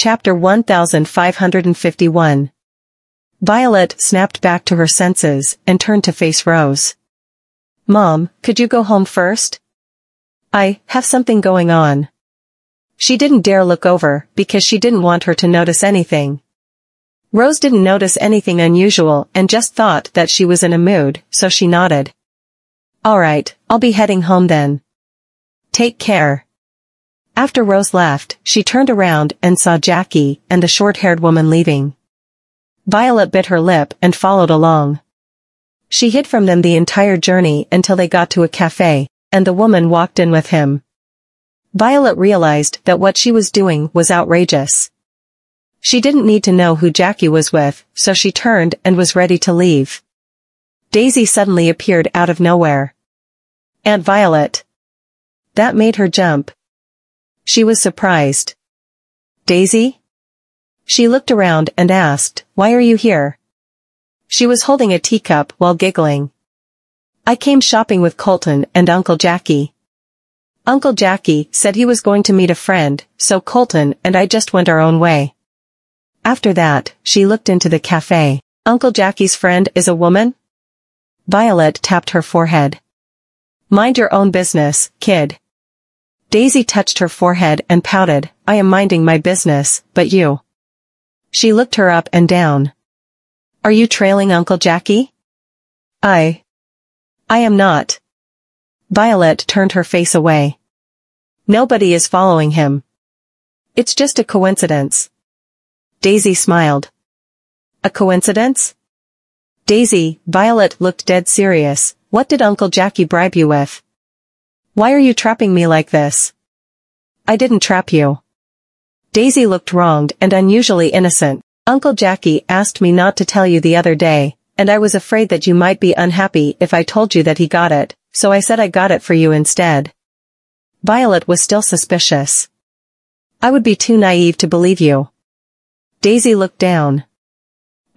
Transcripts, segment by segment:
Chapter 1551. Violet snapped back to her senses and turned to face Rose. "Mom, could you go home first? I have something going on." She didn't dare look over because she didn't want her to notice anything. Rose didn't notice anything unusual and just thought that she was in a mood, so she nodded. "All right, I'll be heading home then. Take care." After Rose left, she turned around and saw Jackie and the short-haired woman leaving. Violet bit her lip and followed along. She hid from them the entire journey until they got to a cafe, and the woman walked in with him. Violet realized that what she was doing was outrageous. She didn't need to know who Jackie was with, so she turned and was ready to leave. Daisy suddenly appeared out of nowhere. "Aunt Violet." That made her jump. She was surprised. "Daisy?" She looked around and asked, "Why are you here?" She was holding a teacup while giggling. "I came shopping with Colton and Uncle Jackie. Uncle Jackie said he was going to meet a friend, so Colton and I just went our own way." After that, she looked into the cafe. "Uncle Jackie's friend is a woman?" Violet tapped her forehead. "Mind your own business, kid." Daisy touched her forehead and pouted, "I am minding my business, but you." She looked her up and down. "Are you trailing Uncle Jackie?" I am not." Violet turned her face away. "Nobody is following him. It's just a coincidence." Daisy smiled. "A coincidence?" "Daisy," Violet looked dead serious, "what did Uncle Jackie bribe you with? Why are you trapping me like this?" "I didn't trap you." Daisy looked wronged and unusually innocent. "Uncle Jackie asked me not to tell you the other day, and I was afraid that you might be unhappy if I told you that he got it, so I said I got it for you instead." Violet was still suspicious. "I would be too naive to believe you." Daisy looked down.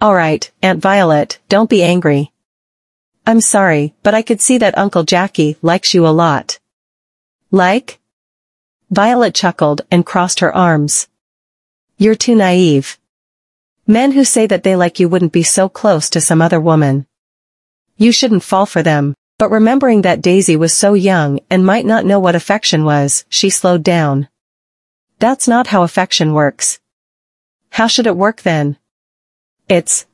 "All right, Aunt Violet, don't be angry. I'm sorry, but I could see that Uncle Jackie likes you a lot." "Like?" Violet chuckled and crossed her arms. "You're too naive. Men who say that they like you wouldn't be so close to some other woman. You shouldn't fall for them." But remembering that Daisy was so young and might not know what affection was, she slowed down. "That's not how affection works." "How should it work then?" "It's..."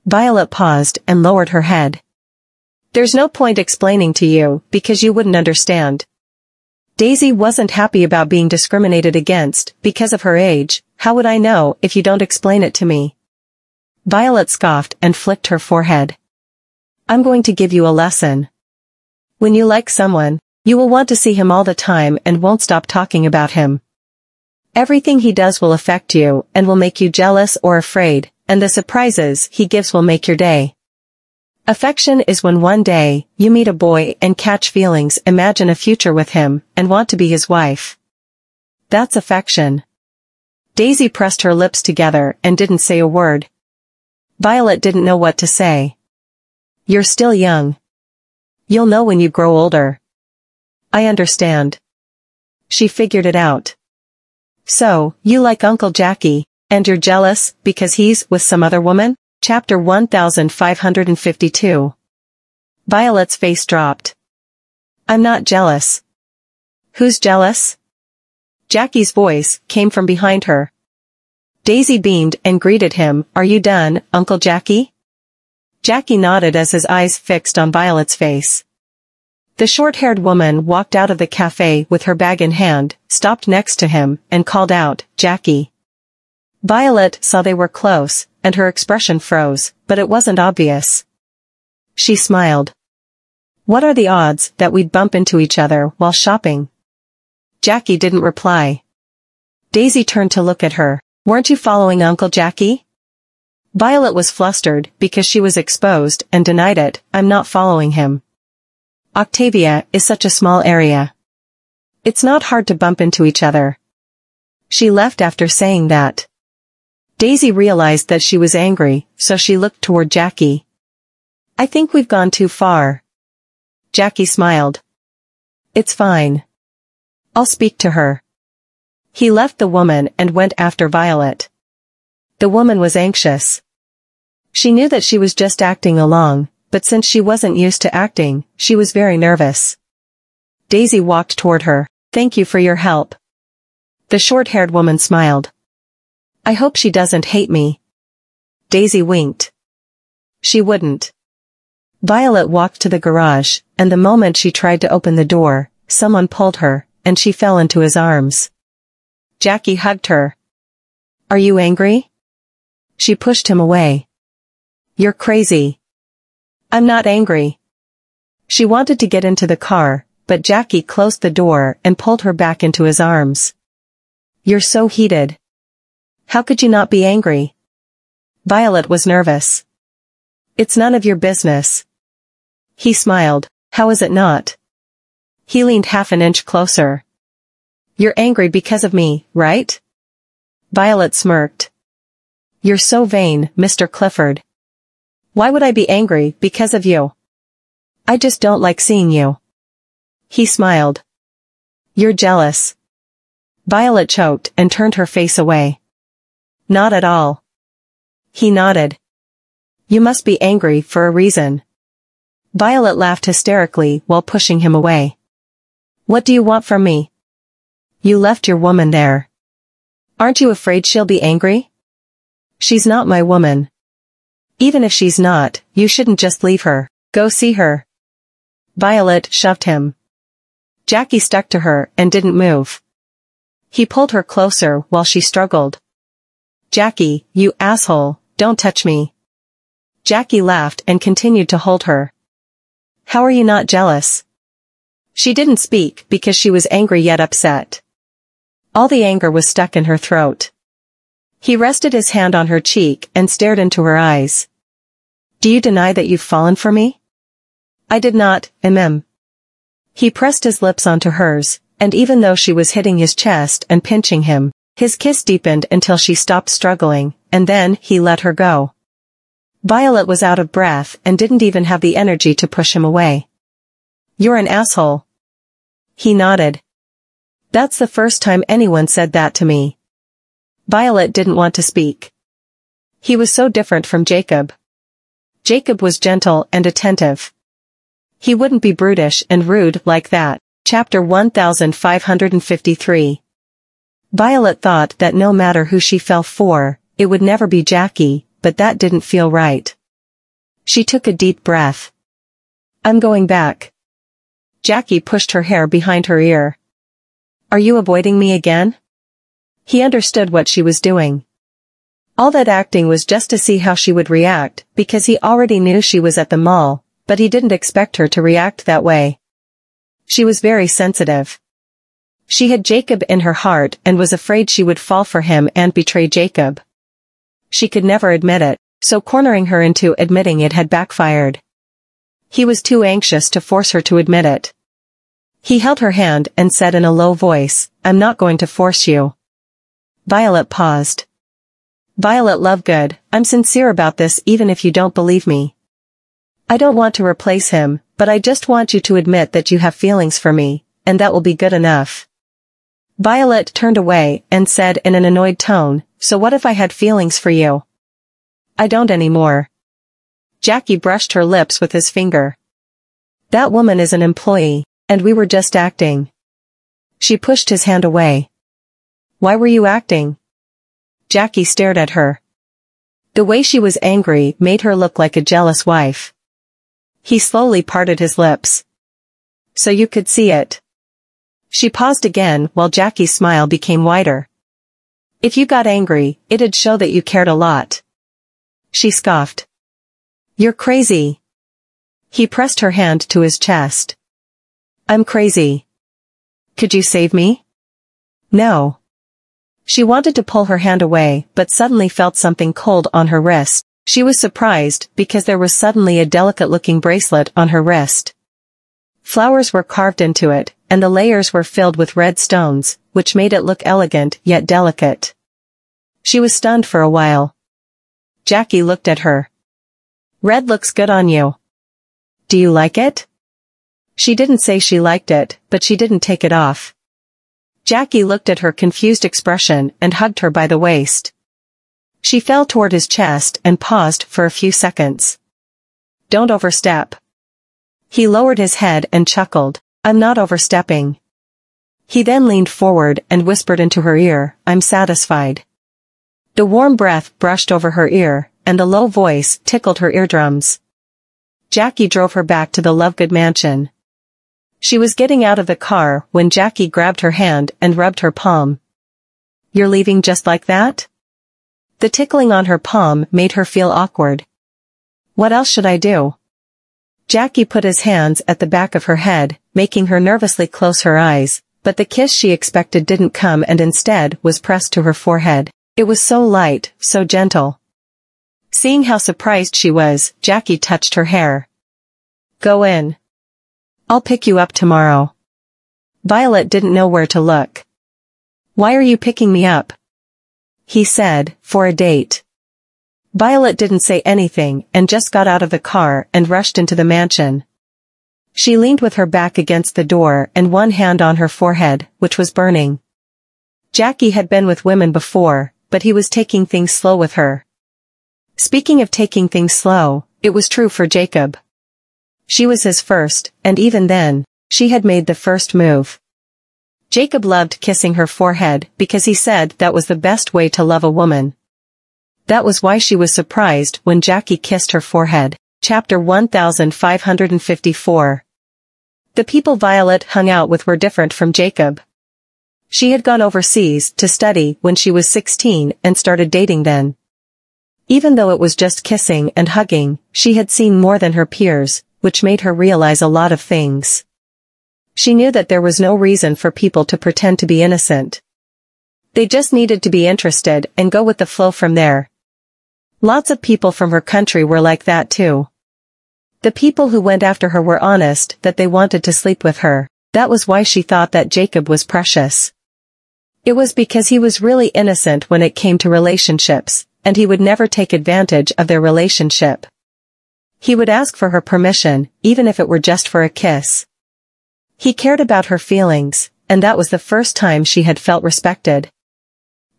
Violet paused and lowered her head. "There's no point explaining to you, because you wouldn't understand. Daisy wasn't happy about being discriminated against because of her age. How would I know if you don't explain it to me?" Violet scoffed and flicked her forehead. "I'm going to give you a lesson. When you like someone, you will want to see him all the time and won't stop talking about him. Everything he does will affect you and will make you jealous or afraid, and the surprises he gives will make your day. Affection is when one day, you meet a boy and catch feelings, imagine a future with him, and want to be his wife. That's affection." Daisy pressed her lips together and didn't say a word. Violet didn't know what to say. "You're still young. You'll know when you grow older." "I understand." She figured it out. "So, you like Uncle Jackie, and you're jealous because he's with some other woman?" Chapter 1552. Violet's face dropped. "I'm not jealous." "Who's jealous?" Jackie's voice came from behind her. Daisy beamed and greeted him, "Are you done, Uncle Jackie?" Jackie nodded as his eyes fixed on Violet's face. The short-haired woman walked out of the cafe with her bag in hand, stopped next to him, and called out, "Jackie." Violet saw they were close, and her expression froze, but it wasn't obvious. She smiled. "What are the odds that we'd bump into each other while shopping?" Jackie didn't reply. Daisy turned to look at her. "Weren't you following Uncle Jackie?" Violet was flustered because she was exposed and denied it. "I'm not following him. Octavia is such a small area. It's not hard to bump into each other." She left after saying that. Daisy realized that she was angry, so she looked toward Jackie. "I think we've gone too far." Jackie smiled. "It's fine. I'll speak to her." He left the woman and went after Violet. The woman was anxious. She knew that she was just acting along, but since she wasn't used to acting, she was very nervous. Daisy walked toward her. "Thank you for your help." The short-haired woman smiled. "I hope she doesn't hate me." Daisy winked. She wouldn't. Violet walked to the garage, and the moment she tried to open the door, someone pulled her, and she fell into his arms. Jackie hugged her. "Are you angry?" She pushed him away. "You're crazy." "I'm not angry." She wanted to get into the car, but Jackie closed the door and pulled her back into his arms. "You're so heated. How could you not be angry?" Violet was nervous. "It's none of your business." He smiled. "How is it not?" He leaned half an inch closer. "You're angry because of me, right?" Violet smirked. "You're so vain, Mr. Clifford. Why would I be angry because of you? I just don't like seeing you." He smiled. "You're jealous." Violet choked and turned her face away. "Not at all." He nodded. "You must be angry for a reason." Violet laughed hysterically while pushing him away. "What do you want from me? You left your woman there. Aren't you afraid she'll be angry?" "She's not my woman." "Even if she's not, you shouldn't just leave her. Go see her." Violet shoved him. Jackie stuck to her and didn't move. He pulled her closer while she struggled. "Jackie, you asshole, don't touch me." Jackie laughed and continued to hold her. "How are you not jealous?" She didn't speak because she was angry yet upset. All the anger was stuck in her throat. He rested his hand on her cheek and stared into her eyes. "Do you deny that you've fallen for me?" "I did not, mm." He pressed his lips onto hers, and even though she was hitting his chest and pinching him, his kiss deepened until she stopped struggling, and then he let her go. Violet was out of breath and didn't even have the energy to push him away. "You're an asshole." He nodded. "That's the first time anyone said that to me." Violet didn't want to speak. He was so different from Jacob. Jacob was gentle and attentive. He wouldn't be brutish and rude like that. Chapter 1553. Violet thought that no matter who she fell for, it would never be Jackie, but that didn't feel right. She took a deep breath. "I'm going back." Jackie pushed her hair behind her ear. "Are you avoiding me again?" He understood what she was doing. All that acting was just to see how she would react, because he already knew she was at the mall, but he didn't expect her to react that way. She was very sensitive. She had Jacob in her heart and was afraid she would fall for him and betray Jacob. She could never admit it, so cornering her into admitting it had backfired. He was too anxious to force her to admit it. He held her hand and said in a low voice, "I'm not going to force you." Violet paused. "Violet Lovegood, I'm sincere about this even if you don't believe me. I don't want to replace him, but I just want you to admit that you have feelings for me, and that will be good enough." Violet turned away and said in an annoyed tone, "So what if I had feelings for you?" "I don't anymore." Jackie brushed her lips with his finger. "That woman is an employee, and we were just acting." She pushed his hand away. "Why were you acting?" Jackie stared at her. The way she was angry made her look like a jealous wife. He slowly parted his lips. "So you could see it." She paused again while Jackie's smile became wider. "If you got angry, it'd show that you cared a lot." She scoffed. "You're crazy." He pressed her hand to his chest. "I'm crazy. Could you save me?" "No." She wanted to pull her hand away but suddenly felt something cold on her wrist. She was surprised because there was suddenly a delicate-looking bracelet on her wrist. Flowers were carved into it, and the layers were filled with red stones, which made it look elegant yet delicate. She was stunned for a while. Jackie looked at her. "Red looks good on you. Do you like it?" She didn't say she liked it, but she didn't take it off. Jackie looked at her confused expression and hugged her by the waist. She fell toward his chest and paused for a few seconds. Don't overstep. He lowered his head and chuckled. I'm not overstepping. He then leaned forward and whispered into her ear, I'm satisfied. The warm breath brushed over her ear, and the low voice tickled her eardrums. Jackie drove her back to the Lovegood mansion. She was getting out of the car when Jackie grabbed her hand and rubbed her palm. You're leaving just like that? The tickling on her palm made her feel awkward. What else should I do? Jackie put his hands at the back of her head, making her nervously close her eyes, but the kiss she expected didn't come and instead was pressed to her forehead. It was so light, so gentle. Seeing how surprised she was, Jackie touched her hair. Go in. I'll pick you up tomorrow. Violet didn't know where to look. Why are you picking me up? He said, for a date. Violet didn't say anything and just got out of the car and rushed into the mansion. She leaned with her back against the door and one hand on her forehead, which was burning. Jackie had been with women before, but he was taking things slow with her. Speaking of taking things slow, it was true for Jacob. She was his first, and even then, she had made the first move. Jacob loved kissing her forehead because he said that was the best way to love a woman. That was why she was surprised when Jackie kissed her forehead. Chapter 1554. The people Violet hung out with were different from Jacob. She had gone overseas to study when she was 16 and started dating then. Even though it was just kissing and hugging, she had seen more than her peers, which made her realize a lot of things. She knew that there was no reason for people to pretend to be innocent. They just needed to be interested and go with the flow from there. Lots of people from her country were like that too. The people who went after her were honest that they wanted to sleep with her. That was why she thought that Jacob was precious. It was because he was really innocent when it came to relationships, and he would never take advantage of their relationship. He would ask for her permission, even if it were just for a kiss. He cared about her feelings, and that was the first time she had felt respected.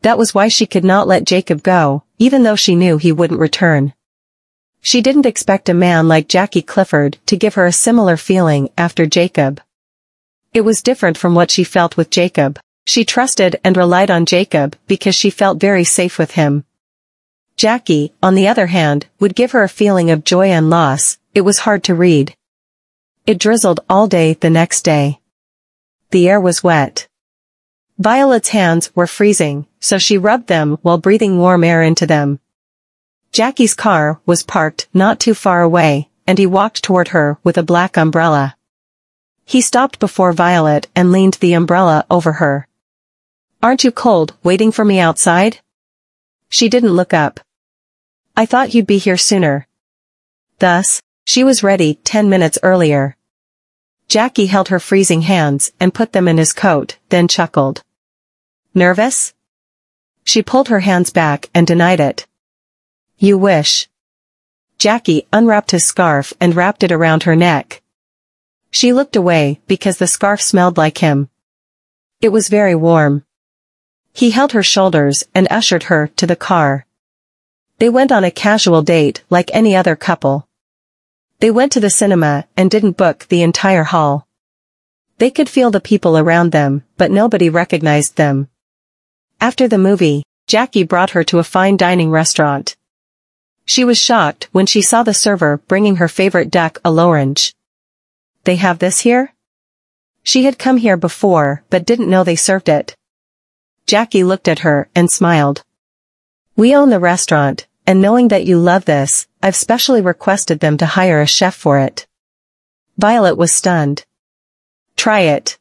That was why she could not let Jacob go, even though she knew he wouldn't return. She didn't expect a man like Jackie Clifford to give her a similar feeling after Jacob. It was different from what she felt with Jacob. She trusted and relied on Jacob because she felt very safe with him. Jackie, on the other hand, would give her a feeling of joy and loss. It was hard to read. It drizzled all day the next day. The air was wet. Violet's hands were freezing, so she rubbed them while breathing warm air into them. Jackie's car was parked not too far away, and he walked toward her with a black umbrella. He stopped before Violet and leaned the umbrella over her. Aren't you cold, waiting for me outside? She didn't look up. I thought you'd be here sooner. Thus, she was ready 10 minutes earlier. Jackie held her freezing hands and put them in his coat, then chuckled. Nervous? She pulled her hands back and denied it. You wish. Jackie unwrapped his scarf and wrapped it around her neck. She looked away because the scarf smelled like him. It was very warm. He held her shoulders and ushered her to the car. They went on a casual date like any other couple. They went to the cinema and didn't book the entire hall. They could feel the people around them, but nobody recognized them. After the movie, Jackie brought her to a fine dining restaurant. She was shocked when she saw the server bringing her favorite duck à l'orange. They have this here? She had come here before but didn't know they served it. Jackie looked at her and smiled. We own the restaurant, and knowing that you love this, I've specially requested them to hire a chef for it. Violet was stunned. Try it.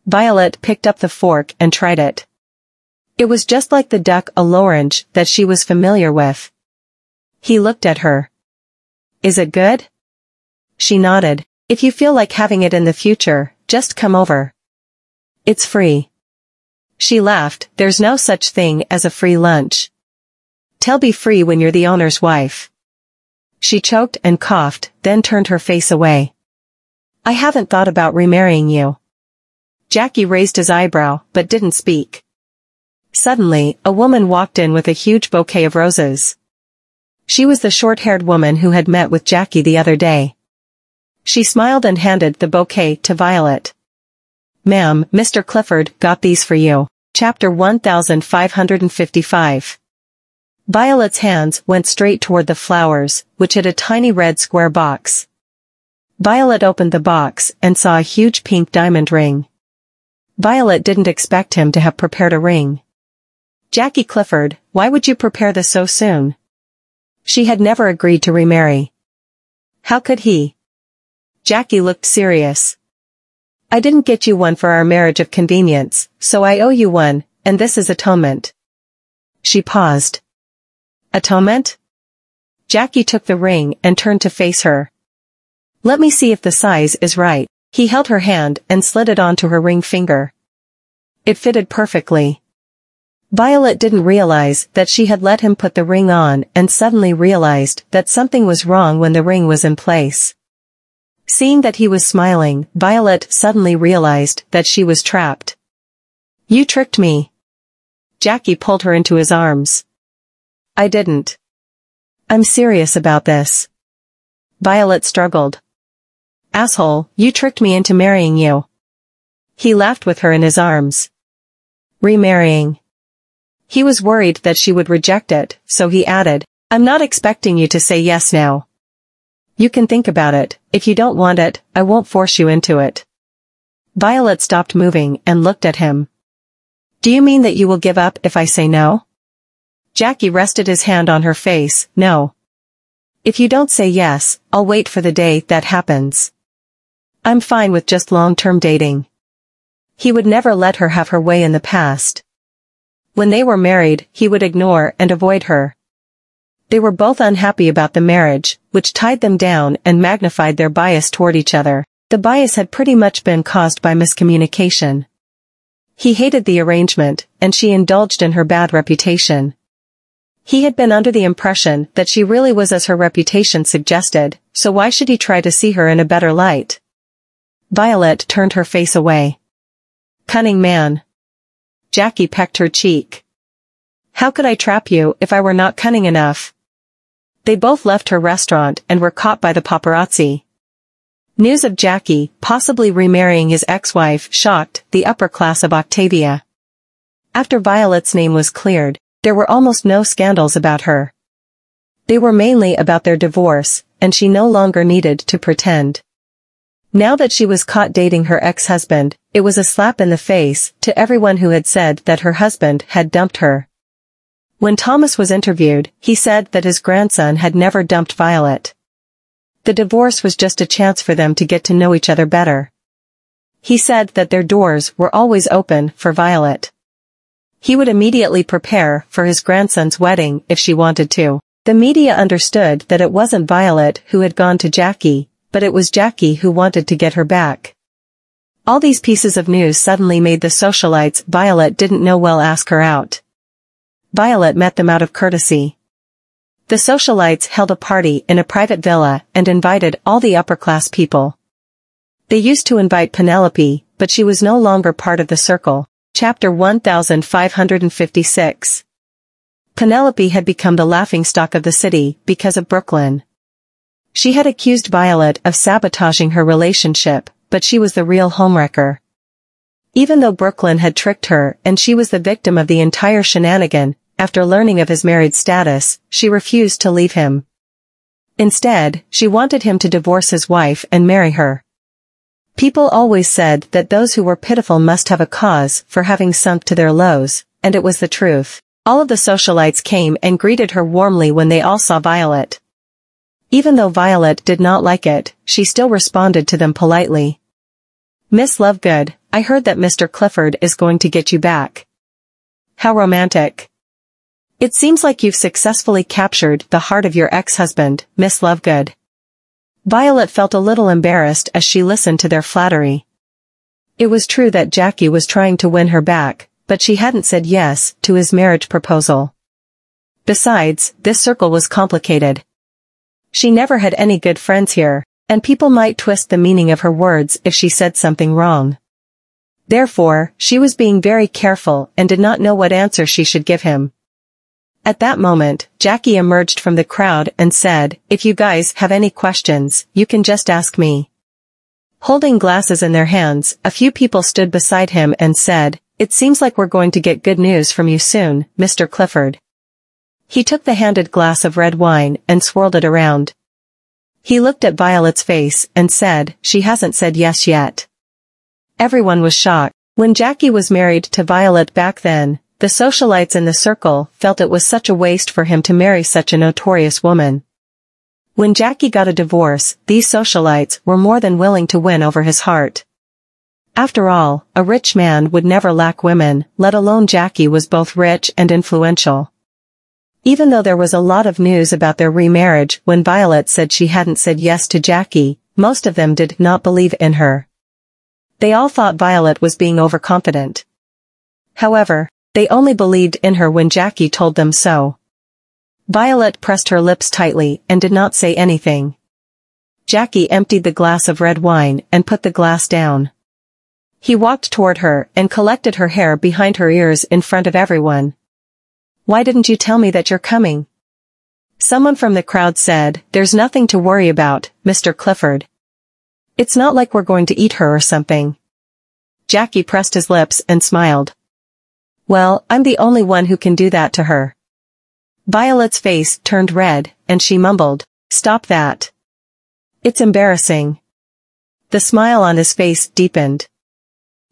Violet picked up the fork and tried it. It was just like the duck à l'orange that she was familiar with. He looked at her. Is it good? She nodded. If you feel like having it in the future, just come over. It's free. She laughed. There's no such thing as a free lunch. Tell be free when you're the owner's wife. She choked and coughed, then turned her face away. I haven't thought about remarrying you. Jackie raised his eyebrow, but didn't speak. Suddenly, a woman walked in with a huge bouquet of roses. She was the short-haired woman who had met with Jackie the other day. She smiled and handed the bouquet to Violet. "Ma'am, Mr. Clifford got these for you." Chapter 1555. Violet's hands went straight toward the flowers, which had a tiny red square box. Violet opened the box and saw a huge pink diamond ring. Violet didn't expect him to have prepared a ring. "Jackie Clifford, why would you prepare this so soon?" She had never agreed to remarry. How could he? Jackie looked serious. "I didn't get you one for our marriage of convenience, so I owe you one, and this is atonement." She paused. "Atonement?" Jackie took the ring and turned to face her. "Let me see if the size is right." He held her hand and slid it onto her ring finger. It fitted perfectly. Violet didn't realize that she had let him put the ring on and suddenly realized that something was wrong when the ring was in place. Seeing that he was smiling, Violet suddenly realized that she was trapped. "You tricked me." Jackie pulled her into his arms. "I didn't. I'm serious about this." Violet struggled. "Asshole, you tricked me into marrying you." He laughed with her in his arms. "Remarrying." He was worried that she would reject it, so he added, "I'm not expecting you to say yes now. You can think about it. If you don't want it, I won't force you into it." Violet stopped moving and looked at him. "Do you mean that you will give up if I say no?" Jackie rested his hand on her face. "No. If you don't say yes, I'll wait for the day that happens. I'm fine with just long-term dating." He would never let her have her way in the past. When they were married, he would ignore and avoid her. They were both unhappy about the marriage, which tied them down and magnified their bias toward each other. The bias had pretty much been caused by miscommunication. He hated the arrangement, and she indulged in her bad reputation. He had been under the impression that she really was as her reputation suggested, so why should he try to see her in a better light? Violet turned her face away. "Cunning man." Jackie pecked her cheek. "How could I trap you if I were not cunning enough?" They both left her restaurant and were caught by the paparazzi. News of Jackie possibly remarrying his ex-wife shocked the upper class of Octavia. After Violet's name was cleared, there were almost no scandals about her. They were mainly about their divorce, and she no longer needed to pretend. Now that she was caught dating her ex-husband, it was a slap in the face to everyone who had said that her husband had dumped her. When Thomas was interviewed, he said that his grandson had never dumped Violet. The divorce was just a chance for them to get to know each other better. He said that their doors were always open for Violet. He would immediately prepare for his grandson's wedding if she wanted to. The media understood that it wasn't Violet who had gone to Jackie, but it was Jackie who wanted to get her back. All these pieces of news suddenly made the socialites Violet didn't know well ask her out. Violet met them out of courtesy. The socialites held a party in a private villa and invited all the upper-class people. They used to invite Penelope, but she was no longer part of the circle. Chapter 1556. Penelope had become the laughingstock of the city because of Brooklyn. She had accused Violet of sabotaging her relationship, but she was the real homewrecker. Even though Brooklyn had tricked her and she was the victim of the entire shenanigan, after learning of his married status, she refused to leave him. Instead, she wanted him to divorce his wife and marry her. People always said that those who were pitiful must have a cause for having sunk to their lows, and it was the truth. All of the socialites came and greeted her warmly when they all saw Violet. Even though Violet did not like it, she still responded to them politely. "Miss Lovegood, I heard that Mr. Clifford is going to get you back." "How romantic." "It seems like you've successfully captured the heart of your ex-husband, Miss Lovegood." Violet felt a little embarrassed as she listened to their flattery. It was true that Jackie was trying to win her back, but she hadn't said yes to his marriage proposal. Besides, this circle was complicated. She never had any good friends here, and people might twist the meaning of her words if she said something wrong. Therefore, she was being very careful and did not know what answer she should give him. At that moment, Jackie emerged from the crowd and said, "If you guys have any questions, you can just ask me." Holding glasses in their hands, a few people stood beside him and said, "It seems like we're going to get good news from you soon, Mr. Clifford." He took the handed glass of red wine and swirled it around. He looked at Violet's face and said, "She hasn't said yes yet." Everyone was shocked. When Jackie was married to Violet back then, the socialites in the circle felt it was such a waste for him to marry such a notorious woman. When Jackie got a divorce, these socialites were more than willing to win over his heart. After all, a rich man would never lack women, let alone Jackie was both rich and influential. Even though there was a lot of news about their remarriage when Violet said she hadn't said yes to Jackie, most of them did not believe in her. They all thought Violet was being overconfident. However, they only believed in her when Jackie told them so. Violet pressed her lips tightly and did not say anything. Jackie emptied the glass of red wine and put the glass down. He walked toward her and collected her hair behind her ears in front of everyone. "Why didn't you tell me that you're coming?" Someone from the crowd said, "There's nothing to worry about, Mr. Clifford. It's not like we're going to eat her or something." Jackie pressed his lips and smiled. "Well, I'm the only one who can do that to her." Violet's face turned red, and she mumbled, "Stop that. It's embarrassing." The smile on his face deepened.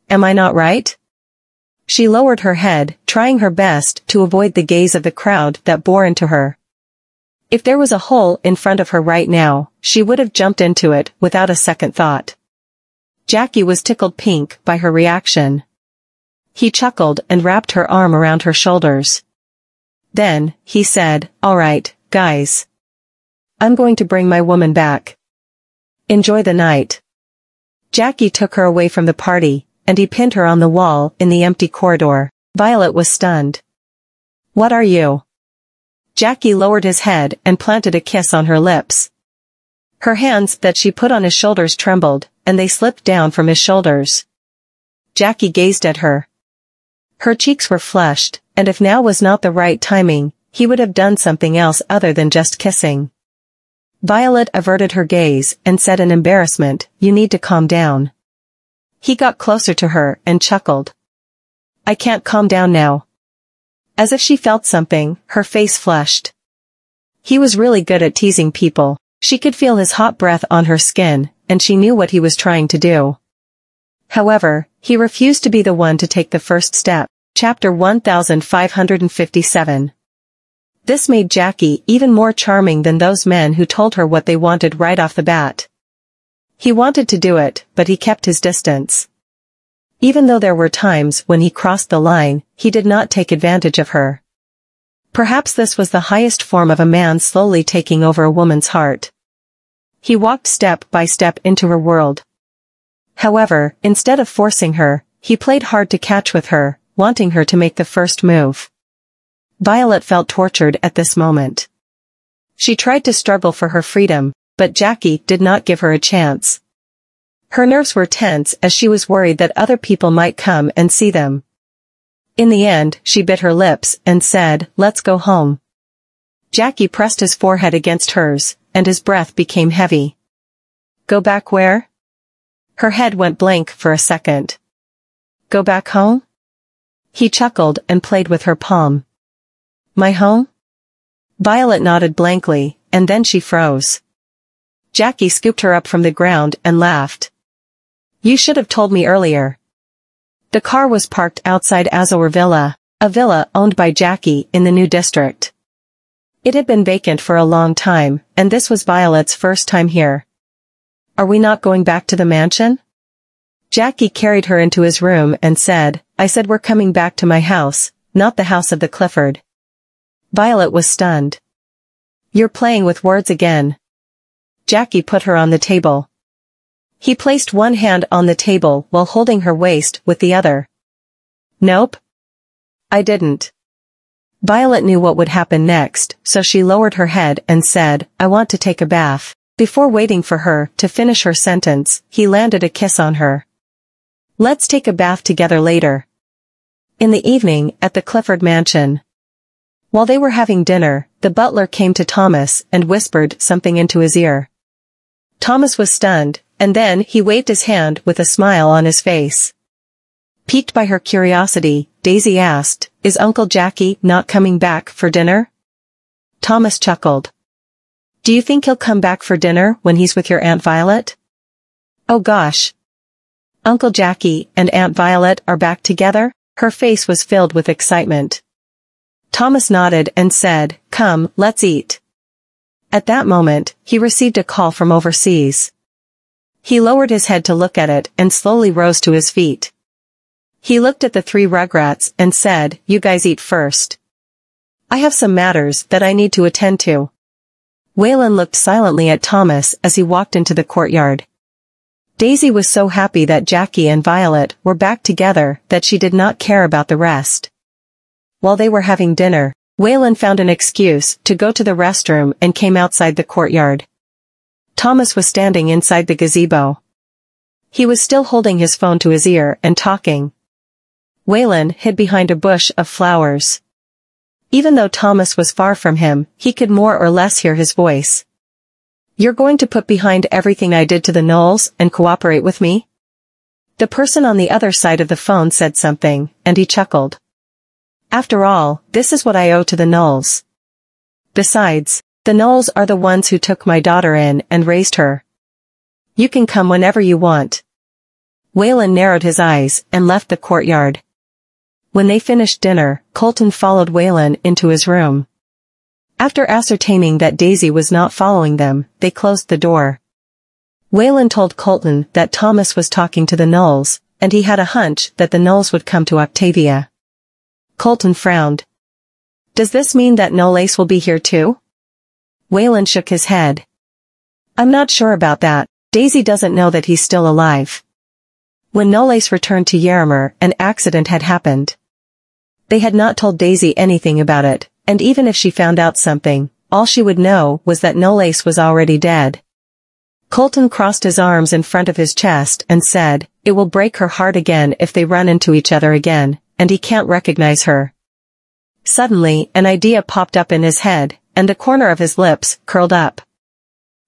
"Am I not right?" She lowered her head, trying her best to avoid the gaze of the crowd that bore into her. If there was a hole in front of her right now, she would have jumped into it without a second thought. Jackie was tickled pink by her reaction. He chuckled and wrapped her arm around her shoulders. Then, he said, "All right, guys. I'm going to bring my woman back. Enjoy the night." Jackie took her away from the party, and he pinned her on the wall in the empty corridor. Violet was stunned. "What are you?" Jackie lowered his head and planted a kiss on her lips. Her hands that she put on his shoulders trembled, and they slipped down from his shoulders. Jackie gazed at her. Her cheeks were flushed, and if now was not the right timing, he would have done something else other than just kissing. Violet averted her gaze and said in embarrassment, "You need to calm down." He got closer to her and chuckled. "I can't calm down now." As if she felt something, her face flushed. He was really good at teasing people. She could feel his hot breath on her skin, and she knew what he was trying to do. However, he refused to be the one to take the first step. Chapter 1557. This made Jackie even more charming than those men who told her what they wanted right off the bat. He wanted to do it, but he kept his distance. Even though there were times when he crossed the line, he did not take advantage of her. Perhaps this was the highest form of a man slowly taking over a woman's heart. He walked step by step into her world. However, instead of forcing her, he played hard to catch with her, wanting her to make the first move. Violet felt tortured at this moment. She tried to struggle for her freedom, but Jackie did not give her a chance. Her nerves were tense as she was worried that other people might come and see them. In the end, she bit her lips and said, "Let's go home." Jackie pressed his forehead against hers, and his breath became heavy. "Go back where?" Her head went blank for a second. "Go back home?" He chuckled and played with her palm. "My home?" Violet nodded blankly, and then she froze. Jackie scooped her up from the ground and laughed. "You should have told me earlier." The car was parked outside Azor Villa, a villa owned by Jackie in the new district. It had been vacant for a long time, and this was Violet's first time here. "Are we not going back to the mansion?" Jackie carried her into his room and said, "I said we're coming back to my house, not the house of the Clifford." Violet was stunned. "You're playing with words again." Jackie put her on the table. He placed one hand on the table while holding her waist with the other. "Nope. I didn't." Violet knew what would happen next, so she lowered her head and said, "I want to take a bath." Before waiting for her to finish her sentence, he landed a kiss on her. Let's take a bath together later. In the evening, at the Clifford mansion. While they were having dinner, the butler came to Thomas and whispered something into his ear. Thomas was stunned, and then he waved his hand with a smile on his face. Piqued by her curiosity, Daisy asked, "Is Uncle Jackie not coming back for dinner?" Thomas chuckled. "Do you think he'll come back for dinner when he's with your Aunt Violet?" "Oh gosh. Uncle Jackie and Aunt Violet are back together?" Her face was filled with excitement. Thomas nodded and said, "Come, let's eat." At that moment, he received a call from overseas. He lowered his head to look at it and slowly rose to his feet. He looked at the three Rugrats and said, "You guys eat first. I have some matters that I need to attend to." Waylon looked silently at Thomas as he walked into the courtyard. Daisy was so happy that Jackie and Violet were back together that she did not care about the rest. While they were having dinner, Waylon found an excuse to go to the restroom and came outside the courtyard. Thomas was standing inside the gazebo. He was still holding his phone to his ear and talking. Waylon hid behind a bush of flowers. Even though Thomas was far from him, he could more or less hear his voice. "You're going to put behind everything I did to the Knowles and cooperate with me?" The person on the other side of the phone said something, and he chuckled. "After all, this is what I owe to the Knowles. Besides, the Knowles are the ones who took my daughter in and raised her. You can come whenever you want." Waylon narrowed his eyes and left the courtyard. When they finished dinner, Colton followed Waylon into his room. After ascertaining that Daisy was not following them, they closed the door. Waylon told Colton that Thomas was talking to the Knowles, and he had a hunch that the Knowles would come to Octavia. Colton frowned. "Does this mean that Knowles will be here too?" Waylon shook his head. "I'm not sure about that. Daisy doesn't know that he's still alive." When Knowles returned to Yarrimer, an accident had happened. They had not told Daisy anything about it, and even if she found out something, all she would know was that Knowles was already dead. Colton crossed his arms in front of his chest and said, "It will break her heart again if they run into each other again, and he can't recognize her." Suddenly, an idea popped up in his head, and the corner of his lips curled up.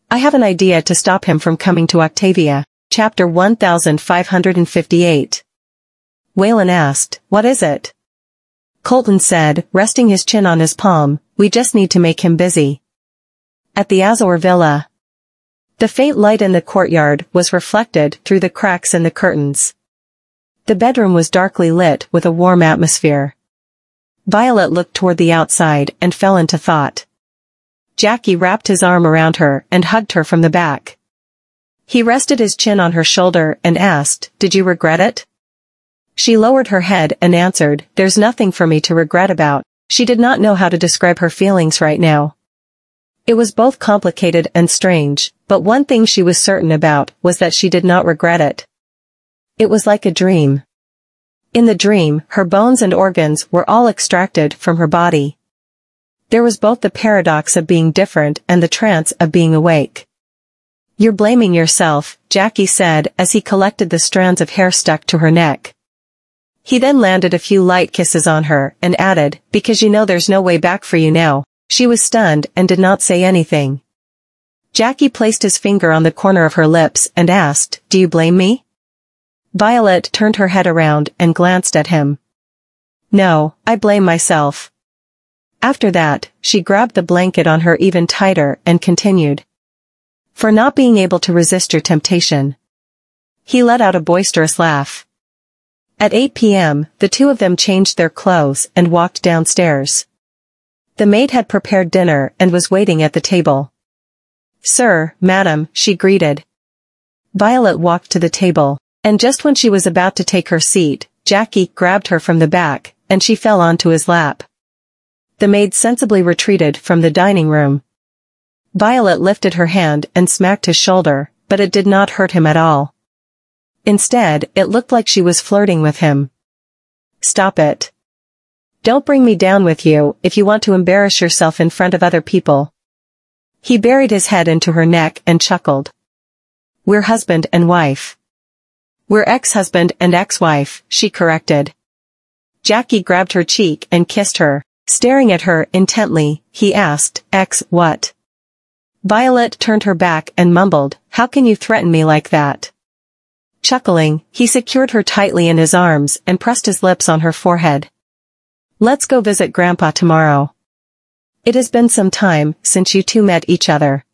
"I have an idea to stop him from coming to Octavia." Chapter 1558. Waylon asked, "What is it?" Colton said, resting his chin on his palm, "We just need to make him busy." At the Azor Villa. The faint light in the courtyard was reflected through the cracks in the curtains. The bedroom was darkly lit with a warm atmosphere. Violet looked toward the outside and fell into thought. Jackie wrapped his arm around her and hugged her from the back. He rested his chin on her shoulder and asked, "Did you regret it?" She lowered her head and answered, "There's nothing for me to regret about." She did not know how to describe her feelings right now. It was both complicated and strange, but one thing she was certain about was that she did not regret it. It was like a dream. In the dream, her bones and organs were all extracted from her body. There was both the paradox of being different and the trance of being awake. "You're blaming yourself," Jackie said as he collected the strands of hair stuck to her neck. He then landed a few light kisses on her and added, "Because you know there's no way back for you now." She was stunned and did not say anything. Jackie placed his finger on the corner of her lips and asked, "Do you blame me?" Violet turned her head around and glanced at him. "No, I blame myself." After that, she grabbed the blanket on her even tighter and continued. "For not being able to resist your temptation." He let out a boisterous laugh. At 8 p.m., the two of them changed their clothes and walked downstairs. The maid had prepared dinner and was waiting at the table. "Sir, madam," she greeted. Violet walked to the table, and just when she was about to take her seat, Jackie grabbed her from the back, and she fell onto his lap. The maid sensibly retreated from the dining room. Violet lifted her hand and smacked his shoulder, but it did not hurt him at all. Instead, it looked like she was flirting with him. "Stop it. Don't bring me down with you if you want to embarrass yourself in front of other people." He buried his head into her neck and chuckled. "We're husband and wife. We're ex-husband and ex-wife, she corrected. Jackie grabbed her cheek and kissed her. Staring at her intently, he asked, "Ex-what?" Violet turned her back and mumbled, "How can you threaten me like that?" Chuckling, he secured her tightly in his arms and pressed his lips on her forehead. "Let's go visit Grandpa tomorrow. It has been some time since you two met each other."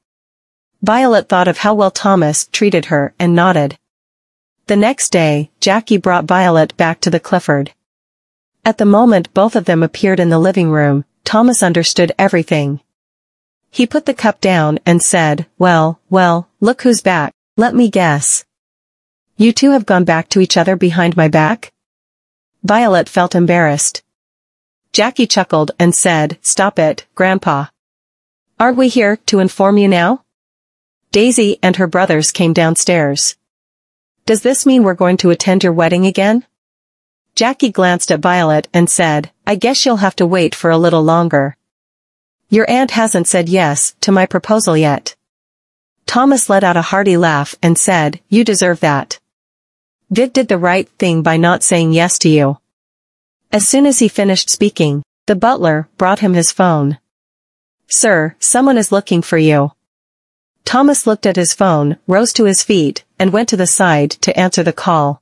Violet thought of how well Thomas treated her and nodded. The next day, Jackie brought Violet back to the Clifford. At the moment both of them appeared in the living room, Thomas understood everything. He put the cup down and said, well, look who's back. Let me guess. You two have gone back to each other behind my back?" Violet felt embarrassed. Jackie chuckled and said, "Stop it, Grandpa. Aren't we here to inform you now?" Daisy and her brothers came downstairs. "Does this mean we're going to attend your wedding again?" Jackie glanced at Violet and said, "I guess you'll have to wait for a little longer. Your aunt hasn't said yes to my proposal yet." Thomas let out a hearty laugh and said, "You deserve that. Viv did the right thing by not saying yes to you." As soon as he finished speaking, the butler brought him his phone. "Sir, someone is looking for you." Thomas looked at his phone, rose to his feet, and went to the side to answer the call.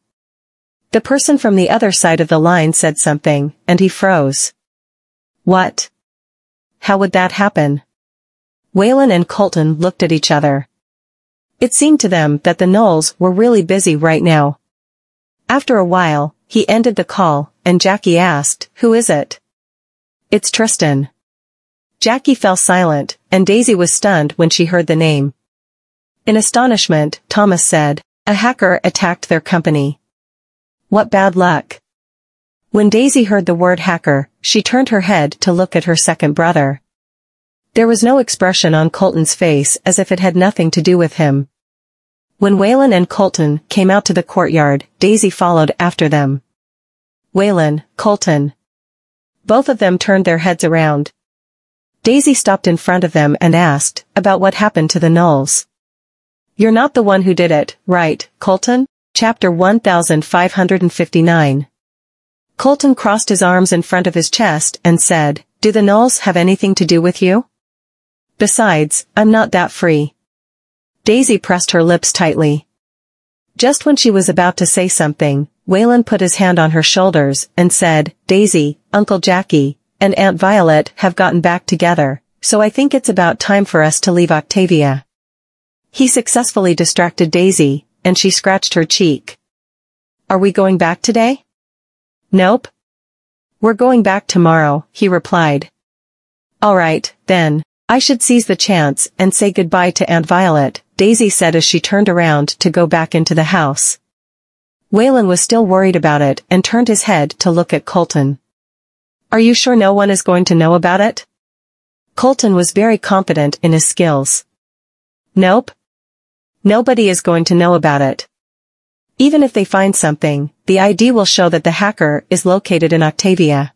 The person from the other side of the line said something, and he froze. What? How would that happen? Waylon and Colton looked at each other. It seemed to them that the Knowles were really busy right now. After a while, he ended the call, and Jackie asked, "Who is it?" "It's Tristan." Jackie fell silent, and Daisy was stunned when she heard the name. In astonishment, Thomas said, "A hacker attacked their company." What bad luck. When Daisy heard the word hacker, she turned her head to look at her second brother. There was no expression on Colton's face as if it had nothing to do with him. When Waylon and Colton came out to the courtyard, Daisy followed after them. "Waylon, Colton." Both of them turned their heads around. Daisy stopped in front of them and asked, "About what happened to the Knowles?" "You're not the one who did it, right, Colton?" Chapter 1559. Colton crossed his arms in front of his chest and said, "Do the Knowles have anything to do with you? Besides, I'm not that free." Daisy pressed her lips tightly. Just when she was about to say something, Waylon put his hand on her shoulders and said, "Daisy, Uncle Jackie, and Aunt Violet have gotten back together, so I think it's about time for us to leave Octavia." He successfully distracted Daisy, and she scratched her cheek. "Are we going back today?" "Nope. We're going back tomorrow," he replied. "All right, then. I should seize the chance and say goodbye to Aunt Violet," Daisy said as she turned around to go back into the house. Waylon was still worried about it and turned his head to look at Colton. "Are you sure no one is going to know about it?" Colton was very confident in his skills. "Nope. Nobody is going to know about it. Even if they find something, the ID will show that the hacker is located in Octavia.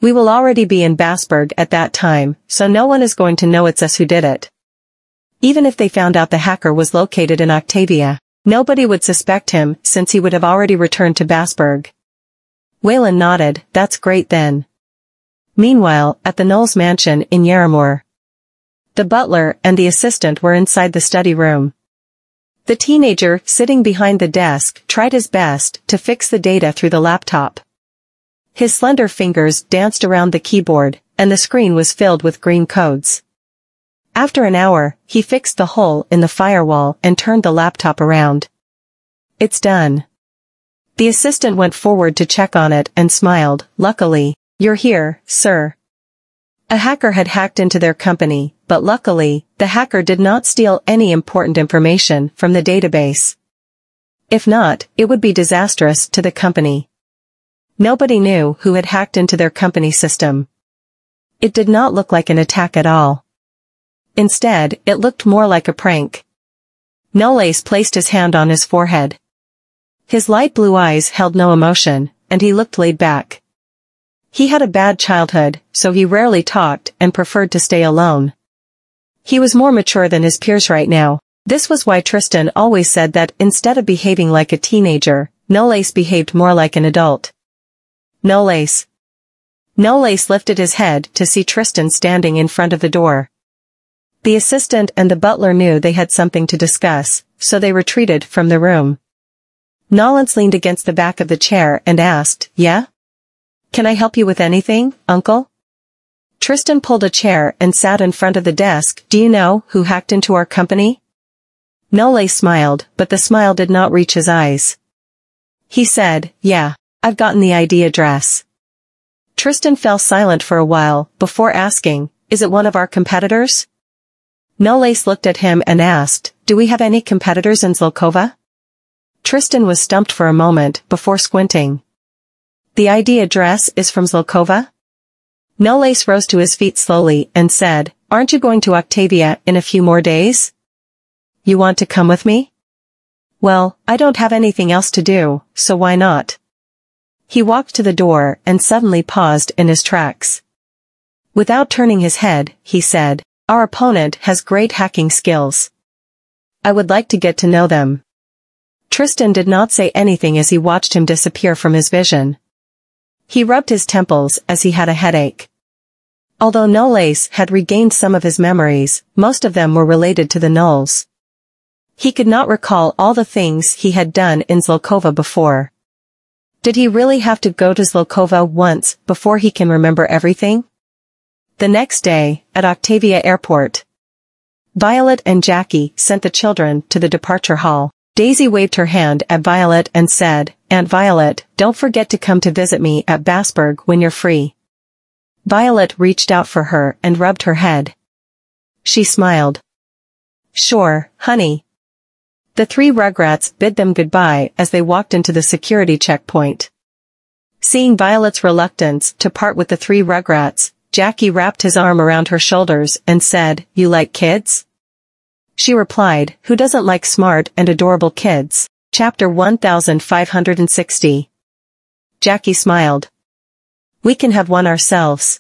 We will already be in Bassburg at that time, so no one is going to know it's us who did it. Even if they found out the hacker was located in Octavia, nobody would suspect him since he would have already returned to Bassburg." Waylon nodded. "That's great then." Meanwhile, at the Knowles mansion in Yarramore, the butler and the assistant were inside the study room. The teenager, sitting behind the desk, tried his best to fix the data through the laptop. His slender fingers danced around the keyboard, and the screen was filled with green codes. After an hour, he fixed the hole in the firewall and turned the laptop around. "It's done." The assistant went forward to check on it and smiled. "Luckily, you're here, sir." A hacker had hacked into their company, but luckily, the hacker did not steal any important information from the database. If not, it would be disastrous to the company. Nobody knew who had hacked into their company system. It did not look like an attack at all. Instead, it looked more like a prank. Knowles placed his hand on his forehead. His light blue eyes held no emotion, and he looked laid back. He had a bad childhood, so he rarely talked and preferred to stay alone. He was more mature than his peers right now. This was why Tristan always said that instead of behaving like a teenager, Nolace behaved more like an adult. Nolace. Nolace lifted his head to see Tristan standing in front of the door. The assistant and the butler knew they had something to discuss, so they retreated from the room. Nolens leaned against the back of the chair and asked, "Yeah? Can I help you with anything, uncle?" Tristan pulled a chair and sat in front of the desk. "Do you know who hacked into our company?" Nolace smiled, but the smile did not reach his eyes. He said, "Yeah, I've gotten the ID address." Tristan fell silent for a while, before asking, "Is it one of our competitors?" Nolace looked at him and asked, "Do we have any competitors in Zelkova?" Tristan was stumped for a moment, before squinting. "The ID address is from Zelkova?" Nolace rose to his feet slowly and said, "Aren't you going to Octavia in a few more days? You want to come with me?" "Well, I don't have anything else to do, so why not?" He walked to the door and suddenly paused in his tracks. Without turning his head, he said, "Our opponent has great hacking skills. I would like to get to know them." Tristan did not say anything as he watched him disappear from his vision. He rubbed his temples as he had a headache. Although Nolace had regained some of his memories, most of them were related to the Nulls. He could not recall all the things he had done in Zelkova before. Did he really have to go to Zelkova once before he can remember everything? The next day, at Octavia Airport, Violet and Jackie sent the children to the departure hall. Daisy waved her hand at Violet and said, "Aunt Violet, don't forget to come to visit me at Basberg when you're free." Violet reached out for her and rubbed her head. She smiled. "Sure, honey." The three Rugrats bid them goodbye as they walked into the security checkpoint. Seeing Violet's reluctance to part with the three Rugrats, Jackie wrapped his arm around her shoulders and said, "You like kids?" She replied, "Who doesn't like smart and adorable kids?" Chapter 1560. Jackie smiled. "We can have one ourselves."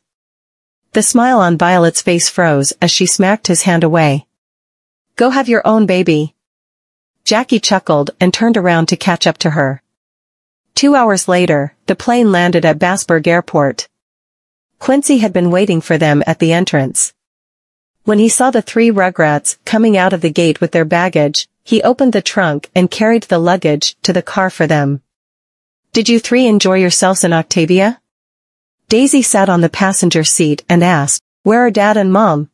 The smile on Violet's face froze as she smacked his hand away. "Go have your own baby." Jackie chuckled and turned around to catch up to her. 2 hours later, the plane landed at Basberg Airport. Quincy had been waiting for them at the entrance. When he saw the three Rugrats coming out of the gate with their baggage, he opened the trunk and carried the luggage to the car for them. "Did you three enjoy yourselves in Octavia?" Daisy sat on the passenger seat and asked, "Where are Dad and Mom?"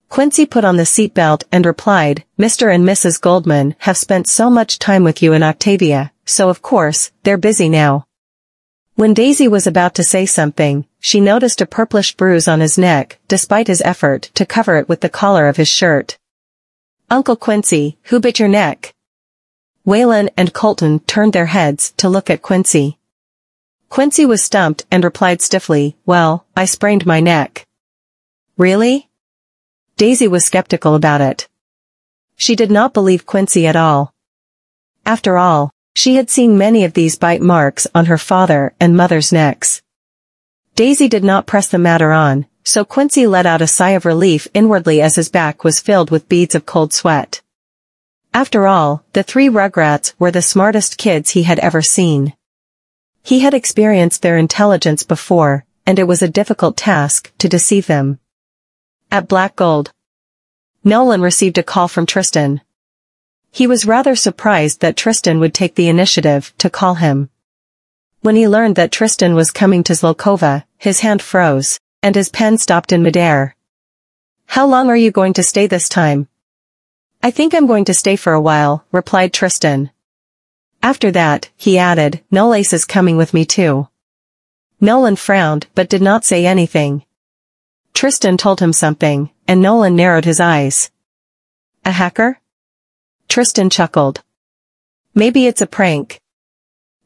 Quincy put on the seatbelt and replied, "Mr. and Mrs. Goldman have spent so much time with you in Octavia, so of course, they're busy now." When Daisy was about to say something, she noticed a purplish bruise on his neck, despite his effort to cover it with the collar of his shirt. "Uncle Quincy, who bit your neck?" Waylon and Colton turned their heads to look at Quincy. Quincy was stumped and replied stiffly, "Well, I sprained my neck." "Really?" Daisy was skeptical about it. She did not believe Quincy at all. After all, she had seen many of these bite marks on her father and mother's necks. Daisy did not press the matter on, so Quincy let out a sigh of relief inwardly as his back was filled with beads of cold sweat. After all, the three Rugrats were the smartest kids he had ever seen. He had experienced their intelligence before, and it was a difficult task to deceive them. At Black Gold, Nolan received a call from Tristan. He was rather surprised that Tristan would take the initiative to call him. When he learned that Tristan was coming to Zelkova, his hand froze, and his pen stopped in midair. "How long are you going to stay this time?" "I think I'm going to stay for a while," replied Tristan. After that, he added, "Nolace is coming with me too." Nolan frowned but did not say anything. Tristan told him something, and Nolan narrowed his eyes. "A hacker?" Tristan chuckled. "Maybe it's a prank.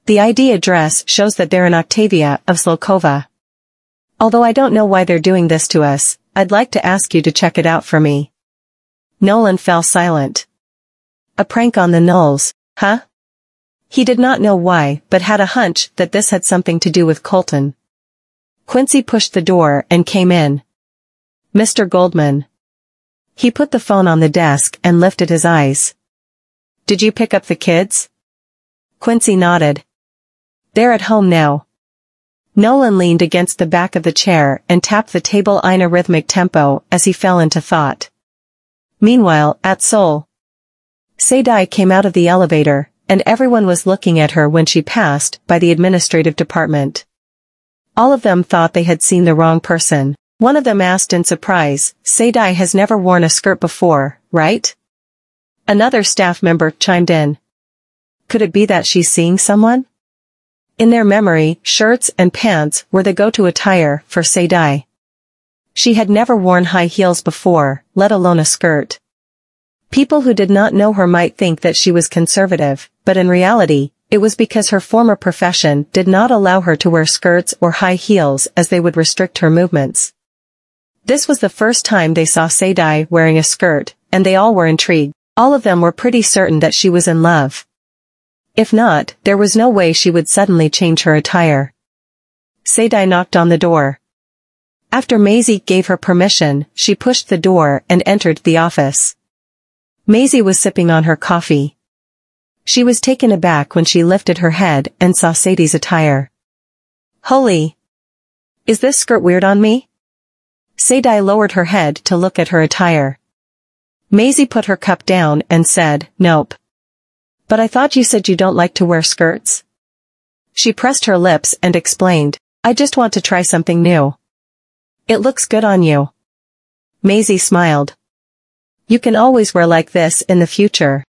The ID address shows that they're in Octavia of Zelkova. Although I don't know why they're doing this to us, I'd like to ask you to check it out for me." Nolan fell silent. A prank on the Nulls, huh? He did not know why, but had a hunch that this had something to do with Colton. Quincy pushed the door and came in. "Mr. Goldman." He put the phone on the desk and lifted his eyes. Did you pick up the kids? Quincy nodded. They're at home now. Nolan leaned against the back of the chair and tapped the table in a rhythmic tempo as he fell into thought. Meanwhile, at Seoul, Sae-dai came out of the elevator, and everyone was looking at her when she passed by the administrative department. All of them thought they had seen the wrong person. One of them asked in surprise, Sae-dai has never worn a skirt before, right? Another staff member chimed in. Could it be that she's seeing someone? In their memory, shirts and pants were the go-to attire for Sae-dai. She had never worn high heels before, let alone a skirt. People who did not know her might think that she was conservative, but in reality, it was because her former profession did not allow her to wear skirts or high heels as they would restrict her movements. This was the first time they saw Sae-dai wearing a skirt, and they all were intrigued. All of them were pretty certain that she was in love. If not, there was no way she would suddenly change her attire. Sae-dai knocked on the door. After Maisie gave her permission, she pushed the door and entered the office. Maisie was sipping on her coffee. She was taken aback when she lifted her head and saw Sadie's attire. Holy! Is this skirt weird on me? Sae-dai lowered her head to look at her attire. Maisie put her cup down and said, Nope. But I thought you said you don't like to wear skirts. She pressed her lips and explained, I just want to try something new. It looks good on you. Maisie smiled. You can always wear like this in the future.